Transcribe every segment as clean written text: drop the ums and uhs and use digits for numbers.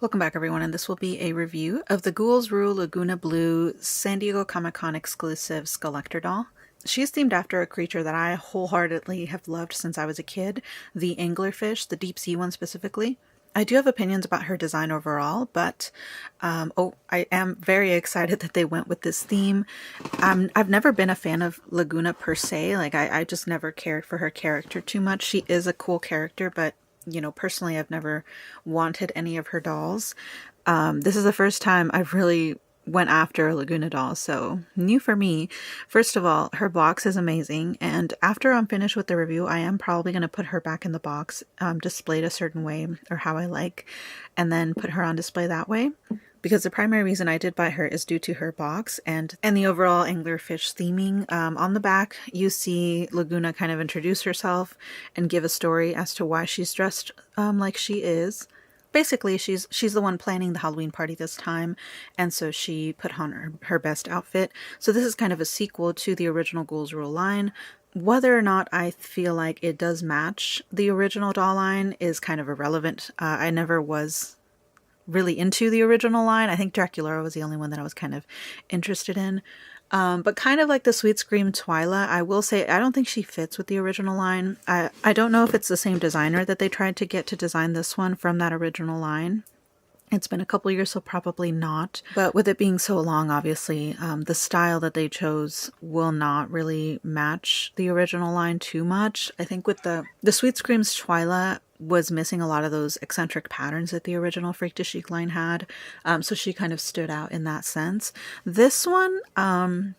Welcome back everyone, and this will be a review of the Ghouls Rule Lagoona Blue San Diego Comic-Con exclusive Skullector doll. She is themed after a creature that I wholeheartedly have loved since I was a kid, the anglerfish, the deep sea one specifically. I do have opinions about her design overall, but I am very excited that they went with this theme. I've never been a fan of Lagoona per se. Like, I just never cared for her character too much. She is a cool character, but you know, personally, I've never wanted any of her dolls. This is the first time I've really went after a Lagoona doll, so new for me. First of all, her box is amazing, and after I'm finished with the review, I am probably going to put her back in the box, displayed a certain way, or how I like, and then put her on display that way. Because the primary reason I did buy her is due to her box and the overall anglerfish theming. On the back, you see Lagoona kind of introduce herself and give a story as to why she's dressed like she is. Basically, she's the one planning the Halloween party this time, and so she put on her best outfit. So this is kind of a sequel to the original Ghouls Rule line. Whether or not I feel like it does match the original doll line is kind of irrelevant. I never was really into the original line. I think Dracula was the only one that I was kind of interested in. But kind of like the Sweet Scream Twyla, I will say I don't think she fits with the original line. I don't know if it's the same designer that they tried to get to design this one from that original line. It's been a couple years, so probably not. But with it being so long, obviously, the style that they chose will not really match the original line too much. I think with the Sweet Screams Twyla was missing a lot of those eccentric patterns that the original Freak to Chic line had. So she kind of stood out in that sense. This one, I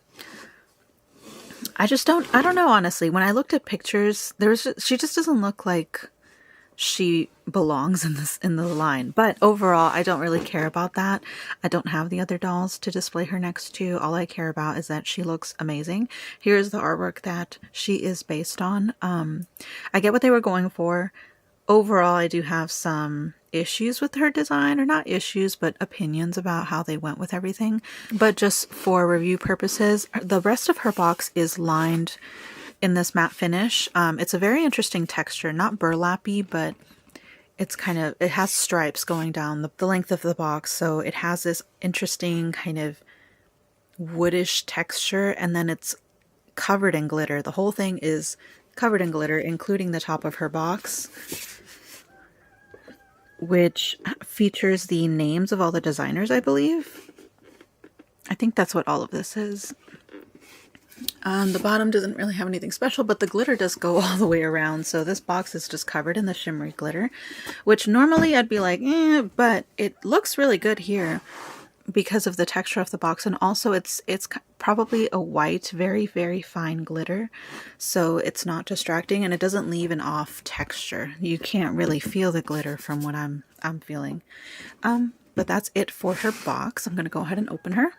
don't know, honestly. When I looked at pictures, she just doesn't look like she belongs in the line. But overall, I don't really care about that. I don't have the other dolls to display her next to. All I care about is that she looks amazing. Here's the artwork that she is based on. I get what they were going for. Overall, I do have some issues with her design, or not issues, but opinions about how they went with everything. But just for review purposes, the rest of her box is lined in this matte finish. It's a very interesting texture, not burlappy, but it has stripes going down the length of the box, so it has this interesting kind of woodish texture, and then it's covered in glitter. The whole thing is covered in glitter, including the top of her box, which features the names of all the designers, I believe. I think that's what all of this is. The bottom doesn't really have anything special, but the glitter does go all the way around. So this box is just covered in the shimmery glitter, which normally I'd be like, but it looks really good here because of the texture of the box. And also it's probably a white, very, very fine glitter. So it's not distracting, and it doesn't leave an off texture. You can't really feel the glitter from what I'm feeling. But that's it for her box. I'm going to go ahead and open her.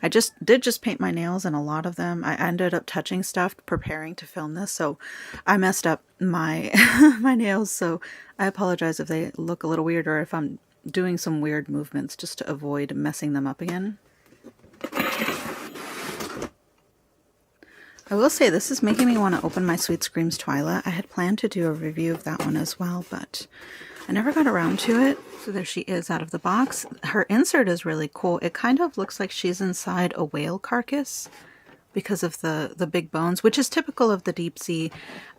I did paint my nails, and a lot of them I ended up touching stuff preparing to film this, so I messed up my my nails, so I apologize if they look a little weird or if I'm doing some weird movements just to avoid messing them up again. I will say this is making me want to open my Sweet Screams Twyla. I had planned to do a review of that one as well, but I never got around to it. So there she is out of the box. Her insert is really cool. It kind of looks like she's inside a whale carcass because of the big bones, which is typical of the deep sea.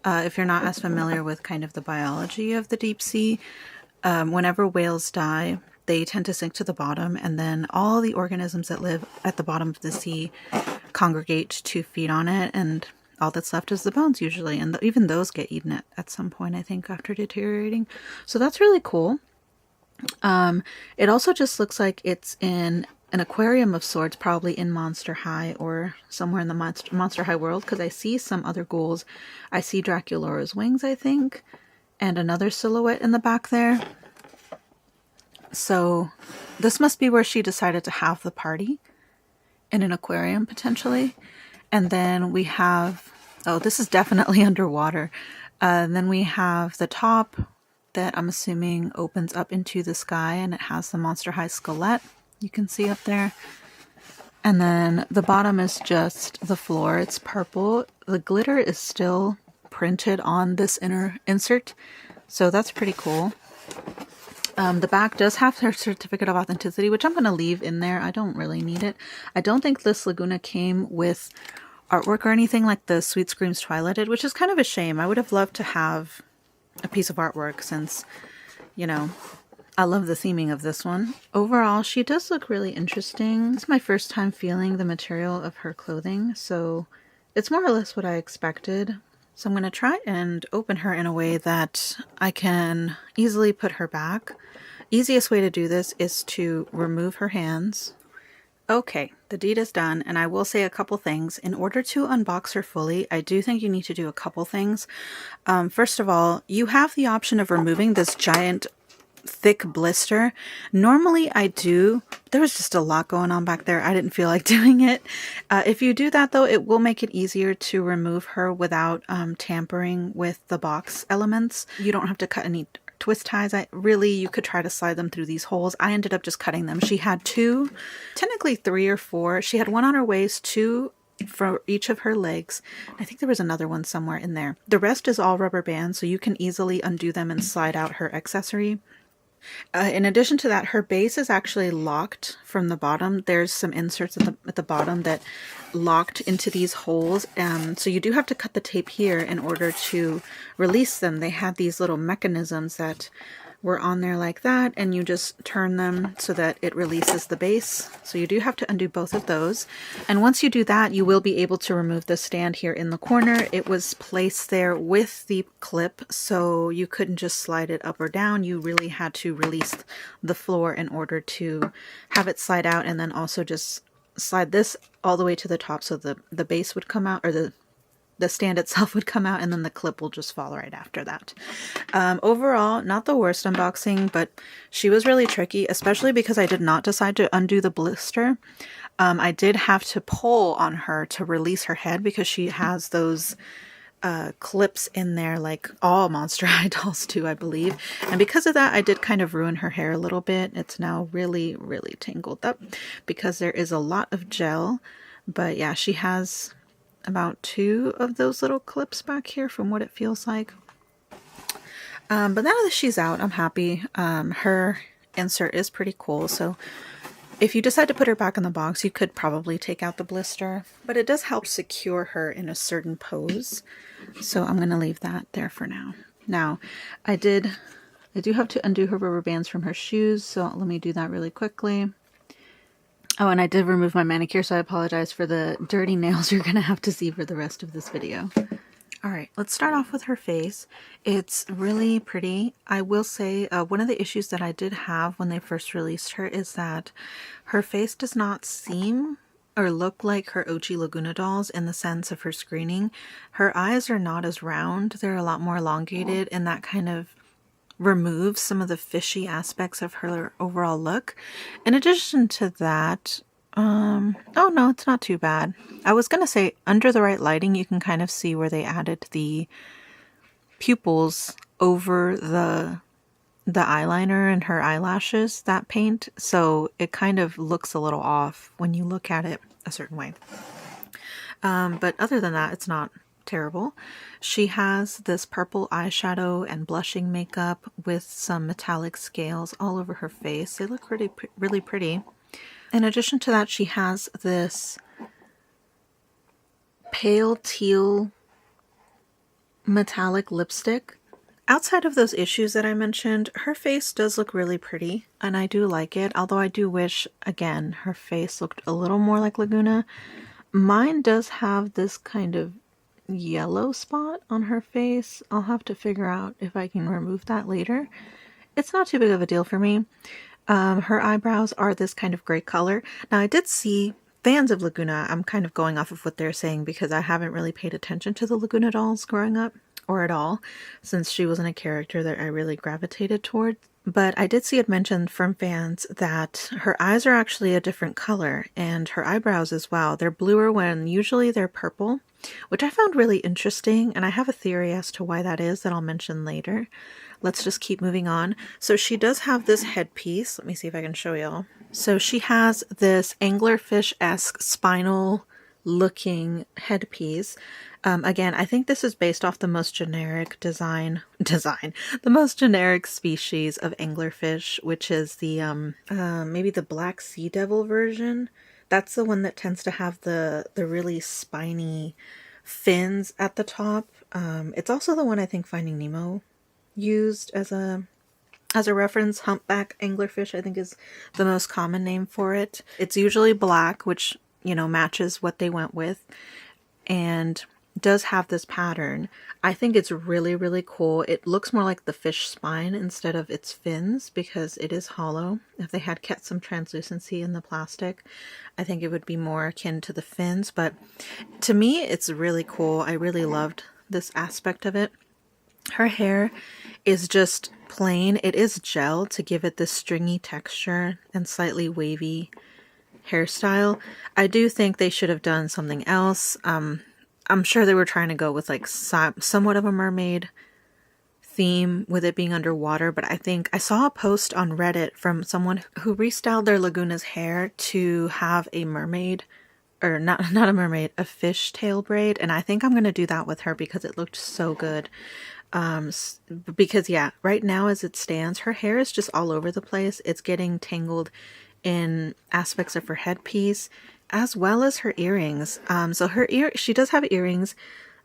If you're not as familiar with kind of the biology of the deep sea, whenever whales die, they tend to sink to the bottom, and then all the organisms that live at the bottom of the sea congregate to feed on it, and all that's left is the bones usually, and even those get eaten at some point, I think, after deteriorating. So that's really cool. It also just looks like it's in an aquarium of sorts, probably in Monster High or somewhere in the Monster High world, because I see some other ghouls. I see Draculaura's wings, I think, and another silhouette in the back there. So this must be where she decided to have the party, in an aquarium potentially. And then we have, oh, this is definitely underwater. Then we have the top that I'm assuming opens up into the sky, and it has the Monster High skelette you can see up there. And then the bottom is just the floor. It's purple. The glitter is still printed on this inner insert, so that's pretty cool. The back does have her certificate of authenticity, which I'm going to leave in there. I don't really need it. I don't think this Lagoona came with artwork or anything like the Sweet Screams Twilight did, which is kind of a shame. I would have loved to have a piece of artwork since, you know, I love the theming of this one. Overall, she does look really interesting. It's my first time feeling the material of her clothing, so it's more or less what I expected. So I'm going to try and open her in a way that I can easily put her back. Easiest way to do this is to remove her hands. Okay, the deed is done, and I will say a couple things. In order to unbox her fully, I do think you need to do a couple things. First of all, you have the option of removing this giant thick blister. Normally I do. There was just a lot going on back there. I didn't feel like doing it. If you do that though, it will make it easier to remove her without tampering with the box elements. You don't have to cut any twist ties. You could try to slide them through these holes. I ended up just cutting them. She had two, technically 3 or 4. She had one on her waist, 2 for each of her legs. I think there was another one somewhere in there. The rest is all rubber bands, so you can easily undo them and slide out her accessory. In addition to that, her base is actually locked from the bottom. There's some inserts at the bottom that locked into these holes. So you do have to cut the tape here in order to release them. They had these little mechanisms that were on there like that, and you just turn them so that it releases the base. So you do have to undo both of those. And once you do that, you will be able to remove the stand here in the corner. It was placed there with the clip, so you couldn't just slide it up or down. You really had to release the floor in order to have it slide out, and then also just slide this all the way to the top so the base would come out, or the stand itself would come out, and then the clip will just fall right after that. Overall, not the worst unboxing, but she was really tricky, especially because I did not decide to undo the blister. I did have to pull on her to release her head because she has those clips in there like all Monster High dolls do, I believe. And because of that, I did kind of ruin her hair a little bit. It's now really, really tangled up because there is a lot of gel. But yeah, she has about 2 of those little clips back here from what it feels like. But now that she's out, I'm happy. Her insert is pretty cool, so if you decide to put her back in the box, you could probably take out the blister, but it does help secure her in a certain pose. So I'm going to leave that there for now. Now, I do have to undo her rubber bands from her shoes, so let me do that really quickly. Oh, and I did remove my manicure, so I apologize for the dirty nails you're going to have to see for the rest of this video. Alright, let's start off with her face. It's really pretty. I will say one of the issues that I did have when they first released her is that her face does not seem or look like her OG Lagoona dolls in the sense of her screening. Her eyes are not as round. They're a lot more elongated, and that kind of removes some of the fishy aspects of her overall look. In addition to that, oh no, it's not too bad. I was gonna say under the right lighting you can kind of see where they added the pupils over the eyeliner and her eyelashes, that paint, so it kind of looks a little off when you look at it a certain way. But other than that, it's not terrible. She has this purple eyeshadow and blushing makeup with some metallic scales all over her face. They look really pretty. In addition to that, she has this pale teal metallic lipstick. Outside of those issues that I mentioned, her face does look really pretty, and I do like it, although I do wish, again, her face looked a little more like Lagoona. Mine does have this kind of yellow spot on her face. I'll have to figure out if I can remove that later. It's not too big of a deal for me. Her eyebrows are this kind of gray color. Now, I did see fans of Lagoona. I'm kind of going off of what they're saying because I haven't really paid attention to the Lagoona dolls growing up, or at all, since she wasn't a character that I really gravitated toward. But I did see it mentioned from fans that her eyes are actually a different color, and her eyebrows as well. They're bluer when usually they're purple, which I found really interesting, and I have a theory as to why that is that I'll mention later. Let's just keep moving on. So she does have this headpiece. Let me see if I can show y'all. So she has this anglerfish-esque spinal looking headpiece. Again, I think this is based off the most generic the most generic species of anglerfish, which is the maybe the black sea devil version. That's the one that tends to have the really spiny fins at the top. It's also the one I think Finding Nemo used as a reference. Humpback anglerfish, I think, is the most common name for it. It's usually black, which, you know, matches what they went with, and does have this pattern. I think it's really, really cool. It looks more like the fish spine instead of its fins because it is hollow. If they had kept some translucency in the plastic, I think it would be more akin to the fins, but to me, it's really cool. I really loved this aspect of it. Her hair is just plain. It is gel to give it this stringy texture and slightly wavy hairstyle. I do think they should have done something else. I'm sure they were trying to go with like somewhat of a mermaid theme with it being underwater, but I think I saw a post on Reddit from someone who restyled their Lagoona's hair to have a mermaid, or not a mermaid, a fish tail braid, and I think I'm going to do that with her because it looked so good. Because yeah, right now as it stands, her hair is just all over the place. It's getting tangled in aspects of her headpiece as well as her earrings. So she does have earrings.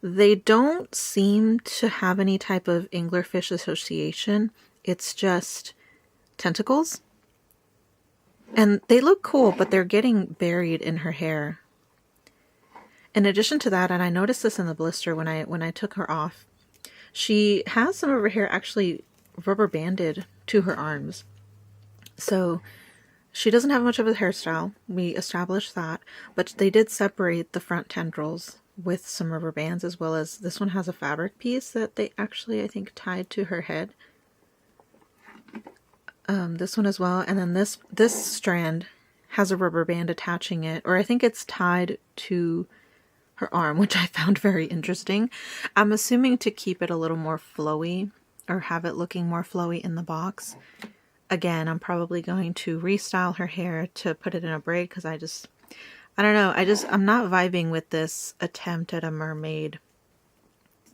They don't seem to have any type of anglerfish association. It's just tentacles. And they look cool, but they're getting buried in her hair. In addition to that, and I noticed this in the blister when I took her off, she has some of her hair actually rubber banded to her arms. So she doesn't have much of a hairstyle. We established that. But they did separate the front tendrils with some rubber bands, as well as this one has a fabric piece that they actually, I think, tied to her head. This one as well. And then this strand has a rubber band attaching it, or I think it's tied to her arm, which I found very interesting. I'm assuming to keep it a little more flowy, or have it looking more flowy in the box. Again, I'm probably going to restyle her hair to put it in a braid because I don't know. I'm not vibing with this attempt at a mermaid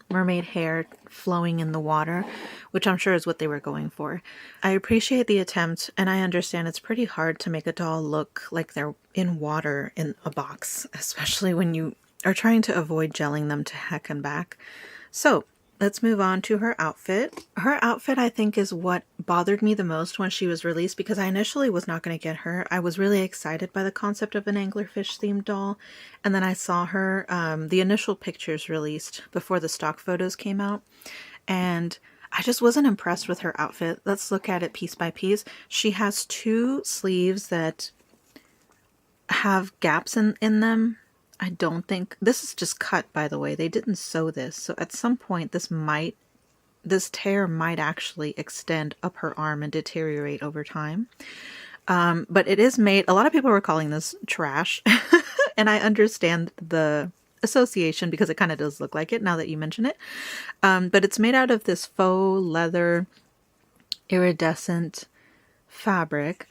hair flowing in the water, which I'm sure is what they were going for. I appreciate the attempt, and I understand it's pretty hard to make a doll look like they're in water in a box, especially when you are trying to avoid gelling them to heck and back. So let's move on to her outfit. Her outfit, I think, is what bothered me the most when she was released, because I initially was not going to get her. I was really excited by the concept of an anglerfish themed doll, and then I saw her, the initial pictures released before the stock photos came out, and I just wasn't impressed with her outfit. Let's look at it piece by piece. She has two sleeves that have gaps in them. I don't think this is just cut, by the way. They didn't sew this. So at some point this tear might actually extend up her arm and deteriorate over time. But it is made, a lot of people were calling this trash. And I understand the association because it kind of does look like it now that you mention it. But it's made out of this faux leather iridescent fabric.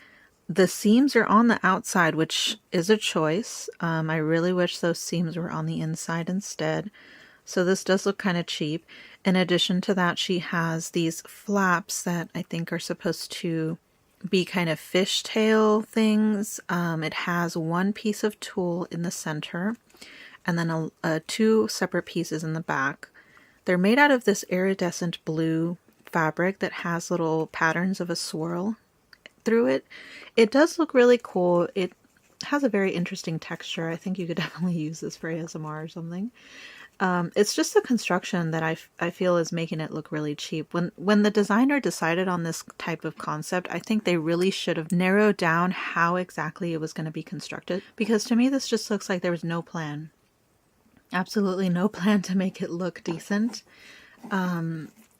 The seams are on the outside, which is a choice. I really wish those seams were on the inside instead. So this does look kind of cheap. In addition to that, she has these flaps that I think are supposed to be kind of fishtail things. It has one piece of tulle in the center and then two separate pieces in the back. They're made out of this iridescent blue fabric that has little patterns of a swirl through it. It does look really cool. It has a very interesting texture. I think you could definitely use this for ASMR or something. It's just the construction that I feel is making it look really cheap. When the designer decided on this type of concept, I think they really should have narrowed down how exactly it was going to be constructed, because to me this just looks like there was no plan. Absolutely no plan to make it look decent.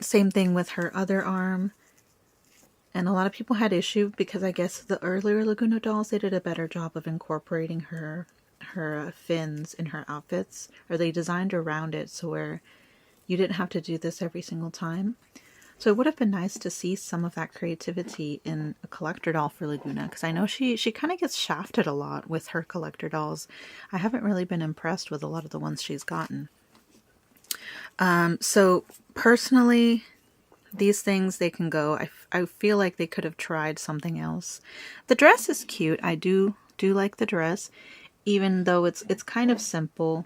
Same thing with her other arm. And a lot of people had issue because I guess the earlier Lagoona dolls, they did a better job of incorporating her fins in her outfits, or they designed around it so where you didn't have to do this every single time. So it would have been nice to see some of that creativity in a collector doll for Lagoona, because I know she kind of gets shafted a lot with her collector dolls. I haven't really been impressed with a lot of the ones she's gotten. So personally, these things, they can go. I feel like they could have tried something else. The dress is cute. I do like the dress, even though it's kind of simple.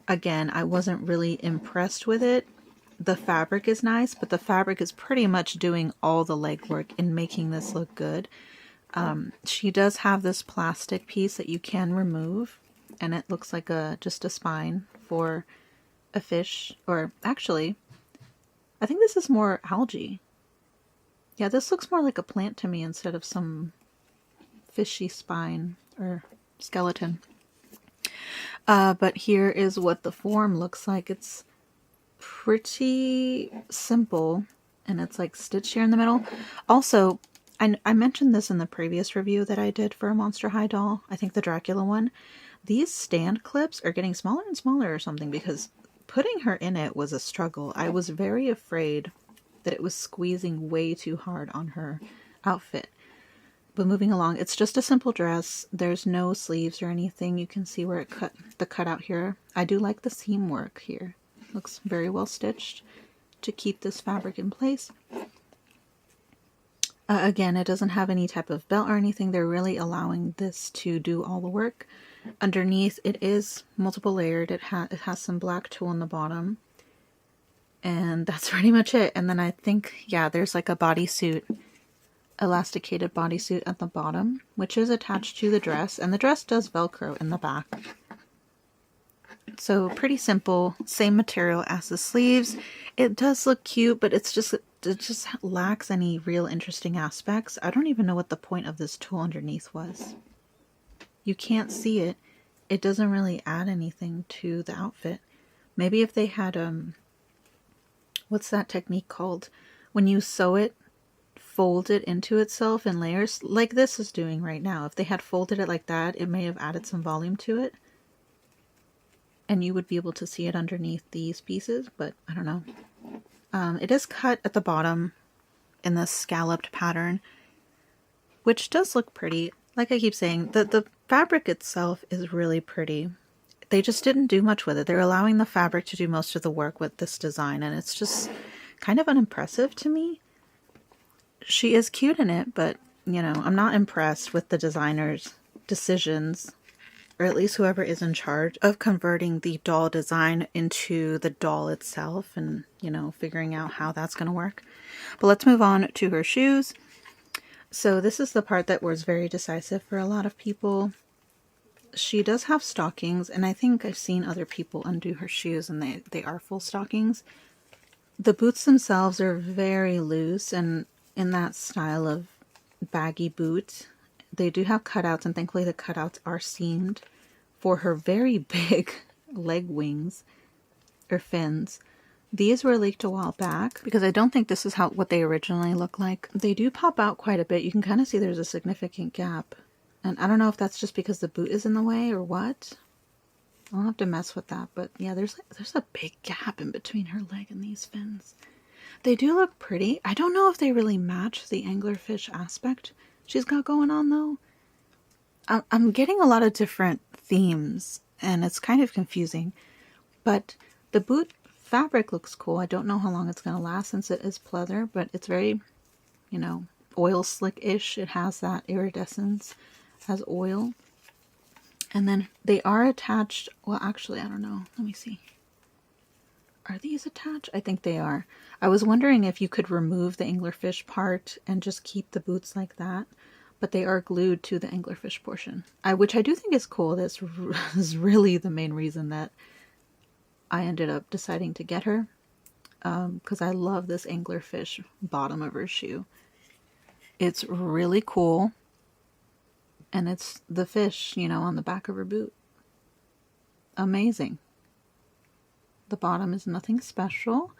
Again, I wasn't really impressed with it. The fabric is nice, but the fabric is pretty much doing all the legwork in making this look good. She does have this plastic piece that you can remove, and it looks like just a spine for a fish. Or actually, I think this is more algae. Yeah, this looks more like a plant to me instead of some fishy spine or skeleton. But here is what the form looks like. It's pretty simple, and it's like stitched here in the middle. Also, I mentioned this in the previous review that I did for a Monster High doll, I think the Dracula one. These stand clips are getting smaller and smaller or something, because putting her in it was a struggle. I was very afraid that it was squeezing way too hard on her outfit. But moving along, it's just a simple dress. There's no sleeves or anything. You can see where it the cutout here. I do like the seam work here. Looks very well stitched to keep this fabric in place. Again, it doesn't have any type of belt or anything. They're really allowing this to do all the work. Underneath, it is multiple layered. It has some black tulle on the bottom. And that's pretty much it. And then I think, yeah, there's like a bodysuit, elasticated bodysuit at the bottom, which is attached to the dress. And the dress does Velcro in the back. So pretty simple, same material as the sleeves. It does look cute, but it just lacks any real interesting aspects. I don't even know what the point of this tulle underneath was. You can't see it. It doesn't really add anything to the outfit. Maybe if they had, what's that technique called? When you sew it, fold it into itself in layers, like this is doing right now. If they had folded it like that, it may have added some volume to it. And you would be able to see it underneath these pieces, but I don't know. It is cut at the bottom in this scalloped pattern, which does look pretty. Like I keep saying, the fabric itself is really pretty. They just didn't do much with it. They're allowing the fabric to do most of the work with this design, and it's just kind of unimpressive to me. She is cute in it, but, you know, I'm not impressed with the designer's decisions, or at least whoever is in charge of converting the doll design into the doll itself and, you know, figuring out how that's going to work. But let's move on to her shoes. So this is the part that was very decisive for a lot of people. She does have stockings, and I think I've seen other people undo her shoes, and they are full stockings. The boots themselves are very loose and in that style of baggy boot. They do have cutouts, and thankfully the cutouts are seamed for her very big leg wings or fins. These were leaked a while back because I don't think this is what they originally look like. They do pop out quite a bit. You can kind of see there's a significant gap. And I don't know if that's just because the boot is in the way or what. I'll have to mess with that. But yeah, there's a big gap in between her leg and these fins. They do look pretty. I don't know if they really match the anglerfish aspect she's got going on though. I'm getting a lot of different themes and it's kind of confusing. But the boot fabric looks cool. I don't know how long it's going to last since it is pleather, but it's very, you know, oil slick-ish. It has that iridescence as oil. And then they are attached. Well, actually, I don't know. Let me see. Are these attached? I think they are. I was wondering if you could remove the anglerfish part and just keep the boots like that. But they are glued to the anglerfish portion. Which I do think is cool. This is really the main reason that I ended up deciding to get her. Because I love this anglerfish bottom of her shoe. It's really cool. And it's the fish, you know, on the back of her boot. Amazing. The bottom is nothing special.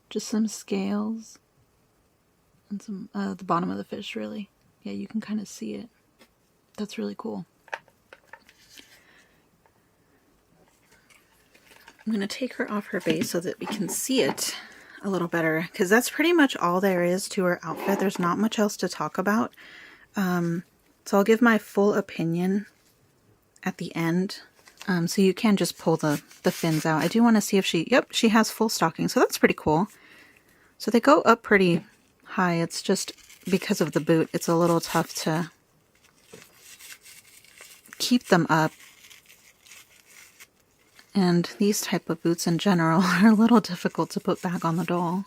Just some scales. And some, the bottom of the fish, really. Yeah, you can kind of see it. That's really cool. I'm going to take her off her base so that we can see it a little better, because that's pretty much all there is to her outfit. There's not much else to talk about. So I'll give my full opinion at the end. So you can just pull the fins out. I do want to see if she has full stockings, so that's pretty cool. So they go up pretty high. It's just because of the boot, it's a little tough to keep them up. And these type of boots in general are a little difficult to put back on the doll.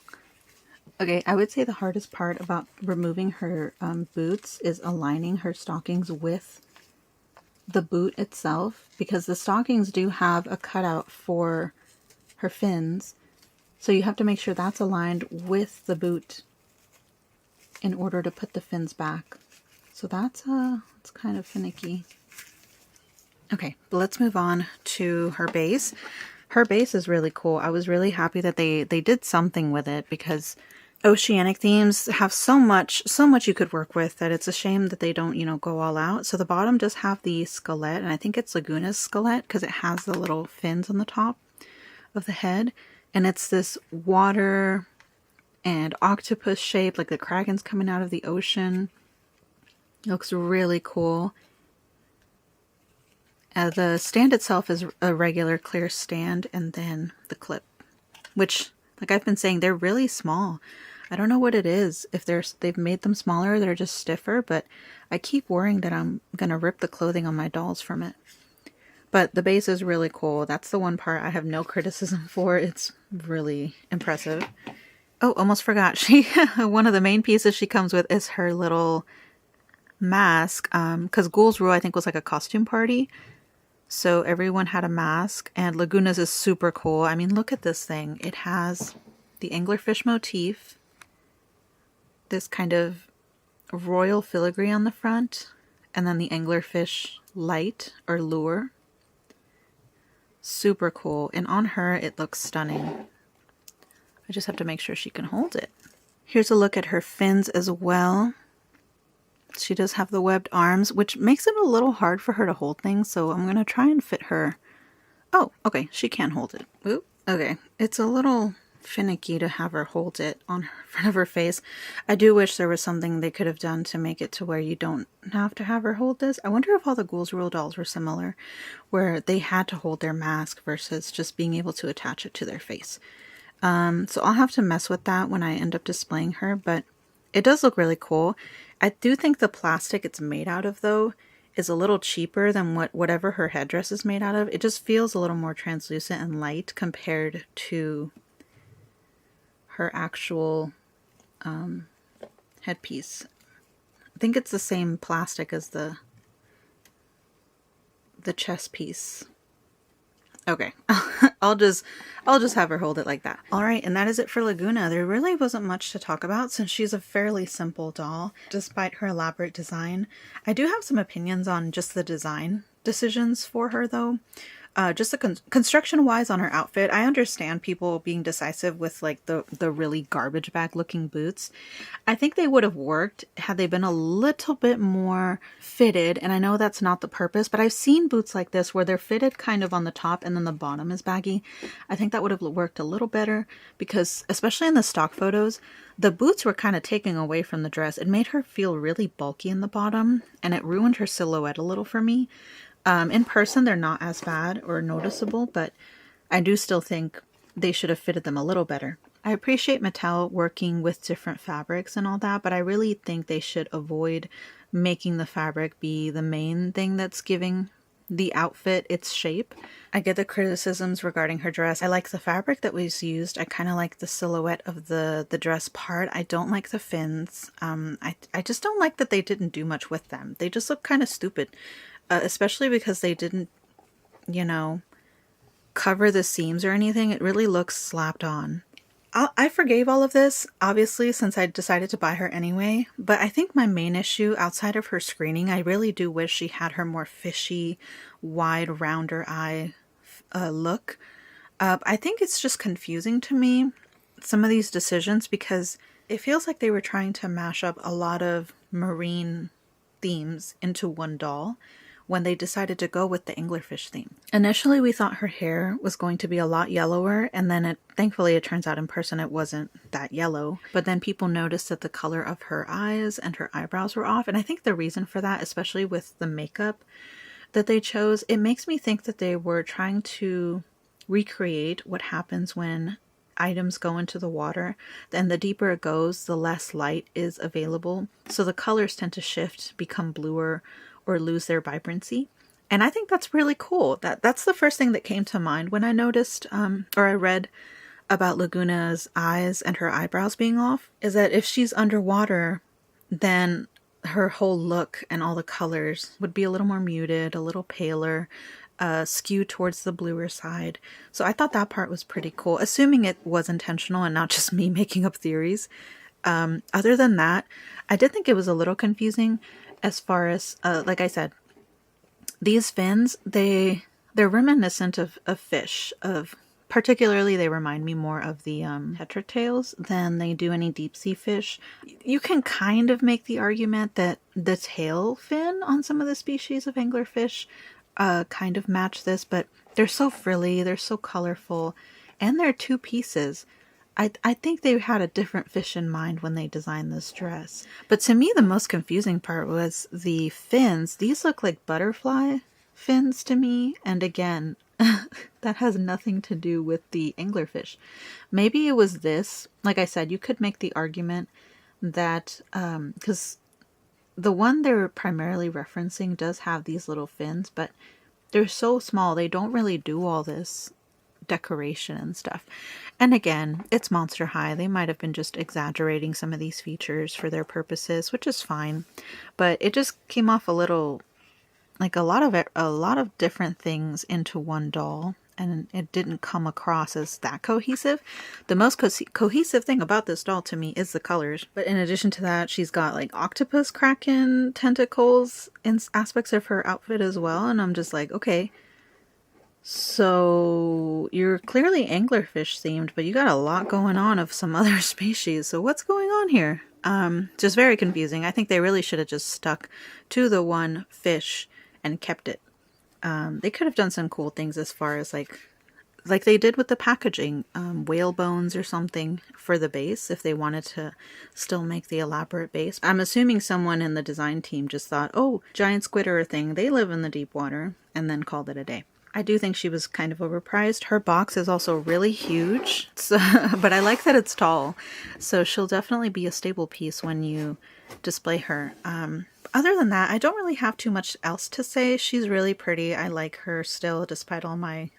Okay, I would say the hardest part about removing her boots is aligning her stockings with the boot itself, because the stockings do have a cutout for her fins. So you have to make sure that's aligned with the boot in order to put the fins back. So that's it's kind of finicky. Okay, but let's move on to her base. Her base is really cool. I was really happy that they did something with it, because oceanic themes have so much you could work with that it's a shame that they don't, you know, go all out. So the bottom does have the skelet, and I think it's Lagoona's skelet because it has the little fins on the top of the head. And it's this water and octopus shape, like the Kraken's coming out of the ocean. It looks really cool. The stand itself is a regular clear stand, and then the clip, which, like I've been saying, they're really small. I don't know what it is, if they've made them smaller, they're just stiffer, but I keep worrying that I'm gonna rip the clothing on my dolls from it. But the base is really cool. That's the one part I have no criticism for. It's really impressive. Oh, almost forgot. One of the main pieces she comes with is her little mask, because Ghouls Rule, I think, was like a costume party. So everyone had a mask, and Lagoona's is super cool. I mean, look at this thing. It has the anglerfish motif, this kind of royal filigree on the front, and then the anglerfish light or lure. Super cool. And on her, it looks stunning. I just have to make sure she can hold it. Here's a look at her fins as well. She does have the webbed arms, which makes it a little hard for her to hold things, so I'm going to try and fit her. Oh, okay, she can hold it. Oop, okay. It's a little finicky to have her hold it on front of her face. I do wish there was something they could have done to make it to where you don't have to have her hold this. I wonder if all the Ghouls Rule dolls were similar, where they had to hold their mask versus just being able to attach it to their face. So I'll have to mess with that when I end up displaying her, but it does look really cool. I do think the plastic it's made out of, though, is a little cheaper than whatever her headdress is made out of. It just feels a little more translucent and light compared to her actual headpiece. I think it's the same plastic as the chest piece. Okay, I'll just have her hold it like that. All right, and that is it for Lagoona. There really wasn't much to talk about since she's a fairly simple doll, despite her elaborate design. I do have some opinions on just the design decisions for her, though. Just the construction-wise on her outfit, I understand people being decisive with like the really garbage bag looking boots. I think they would have worked had they been a little bit more fitted, and I know that's not the purpose, but I've seen boots like this where they're fitted kind of on the top and then the bottom is baggy. I think that would have worked a little better because, especially in the stock photos, the boots were kind of taking away from the dress. It made her feel really bulky in the bottom, and it ruined her silhouette a little for me. In person, they're not as bad or noticeable, but I do still think they should have fitted them a little better. I appreciate Mattel working with different fabrics and all that, but I really think they should avoid making the fabric be the main thing that's giving the outfit its shape. I get the criticisms regarding her dress. I like the fabric that was used. I kind of like the silhouette of the dress part. I don't like the fins. I just don't like that they didn't do much with them. They just look kind of stupid. Especially because they didn't, you know, cover the seams or anything. It really looks slapped on. I forgave all of this, obviously, since I decided to buy her anyway. But I think my main issue, outside of her screening, I really do wish she had her more fishy, wide, rounder eye look. I think it's just confusing to me, some of these decisions, because it feels like they were trying to mash up a lot of marine themes into one doll, when they decided to go with the anglerfish theme. Initially, we thought her hair was going to be a lot yellower, and then thankfully it turns out in person it wasn't that yellow. But then people noticed that the color of her eyes and her eyebrows were off, and I think the reason for that, especially with the makeup that they chose, it makes me think that they were trying to recreate what happens when items go into the water. Then the deeper it goes, the less light is available. So the colors tend to shift, become bluer, or lose their vibrancy. And I think that's really cool. That's the first thing that came to mind when I noticed, or I read about Lagoona's eyes and her eyebrows being off, is that if she's underwater, then her whole look and all the colors would be a little more muted, a little paler, skewed towards the bluer side. So I thought that part was pretty cool, assuming it was intentional and not just me making up theories. Other than that, I did think it was a little confusing as far as, like I said, these fins, they're reminiscent of fish. Particularly, they remind me more of the tetratails than they do any deep sea fish. You can kind of make the argument that the tail fin on some of the species of anglerfish kind of match this, but they're so frilly, they're so colorful, and they're two pieces. I think they had a different fish in mind when they designed this dress. But to me, the most confusing part was the fins. These look like butterfly fins to me, and again, that has nothing to do with the anglerfish. Maybe it was this. Like I said, you could make the argument that, because the one they're primarily referencing does have these little fins, but they're so small, they don't really do all this decoration and stuff. And again, it's Monster High. They might have been just exaggerating some of these features for their purposes, which is fine. But it just came off a little like a lot of different things into one doll, and it didn't come across as that cohesive. The most cohesive thing about this doll to me is the colors. But in addition to that, she's got like octopus kraken tentacles in aspects of her outfit as well. And I'm just like, okay, so you're clearly anglerfish themed, but you got a lot going on of some other species. So what's going on here? Just very confusing. I think they really should have just stuck to the one fish and kept it. They could have done some cool things as far as like they did with the packaging, whale bones or something for the base if they wanted to still make the elaborate base. I'm assuming someone in the design team just thought, oh, giant squid are a thing, they live in the deep water, and then called it a day. I do think she was kind of overpriced. Her box is also really huge, so, but I like that it's tall, so she'll definitely be a staple piece when you display her. Other than that, I don't really have too much else to say. She's really pretty. I like her still, despite all my,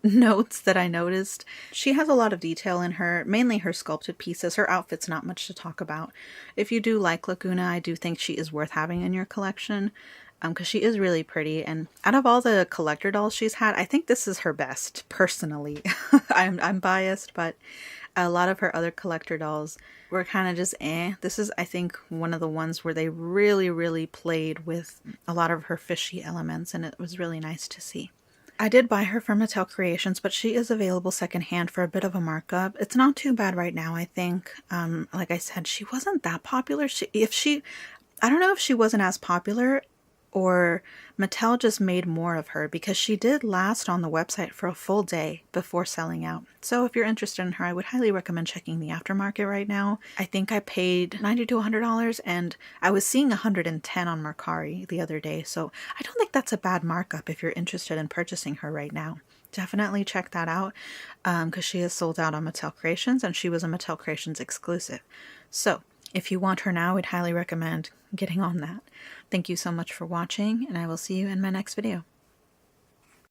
notes that I noticed. She has a lot of detail in her, mainly her sculpted pieces. Her outfit's not much to talk about. If you do like Lagoona, I do think she is worth having in your collection, because she is really pretty. And out of all the collector dolls she's had, I think this is her best, personally. I'm biased, but a lot of her other collector dolls were kind of just eh. This is, I think, one of the ones where they really, really played with a lot of her fishy elements, and it was really nice to see. I did buy her from Mattel Creations, but she is available secondhand for a bit of a markup. It's not too bad right now, I think. Like I said, she wasn't that popular. I don't know if she wasn't as popular or Mattel just made more of her, because she did last on the website for a full day before selling out. So if you're interested in her, I would highly recommend checking the aftermarket right now. I think I paid $90 to $100, and I was seeing $110 on Mercari the other day. So I don't think that's a bad markup if you're interested in purchasing her right now. Definitely check that out, because she is sold out on Mattel Creations, and she was a Mattel Creations exclusive. So if you want her now, I'd highly recommend getting on that. Thank you so much for watching, and I will see you in my next video.